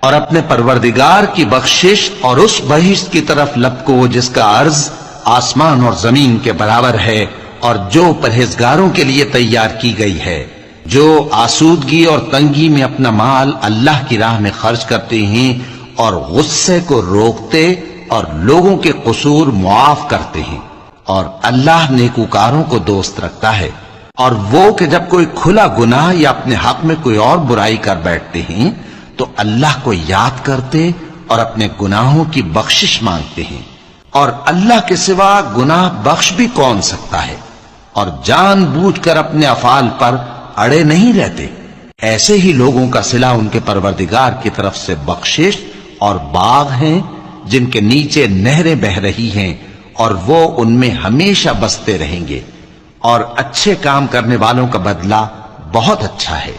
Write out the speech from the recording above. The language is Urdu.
اور اپنے پروردگار کی بخشش اور اس بہشت کی طرف لپکو جس کا عرض آسمان اور زمین کے برابر ہے اور جو پرہیزگاروں کے لیے تیار کی گئی ہے، جو آسودگی اور تنگی میں اپنا مال اللہ کی راہ میں خرچ کرتے ہیں اور غصے کو روکتے اور لوگوں کے قصور معاف کرتے ہیں، اور اللہ نیکوکاروں کو دوست رکھتا ہے۔ اور وہ کہ جب کوئی کھلا گناہ یا اپنے حق میں کوئی اور برائی کر بیٹھتے ہیں تو اللہ کو یاد کرتے اور اپنے گناہوں کی بخشش مانگتے ہیں، اور اللہ کے سوا گناہ بخش بھی کون سکتا ہے، اور جان بوجھ کر اپنے افعال پر اڑے نہیں رہتے۔ ایسے ہی لوگوں کا صلہ ان کے پروردگار کی طرف سے بخشش اور باغ ہیں جن کے نیچے نہریں بہ رہی ہیں، اور وہ ان میں ہمیشہ بستے رہیں گے، اور اچھے کام کرنے والوں کا بدلہ بہت اچھا ہے۔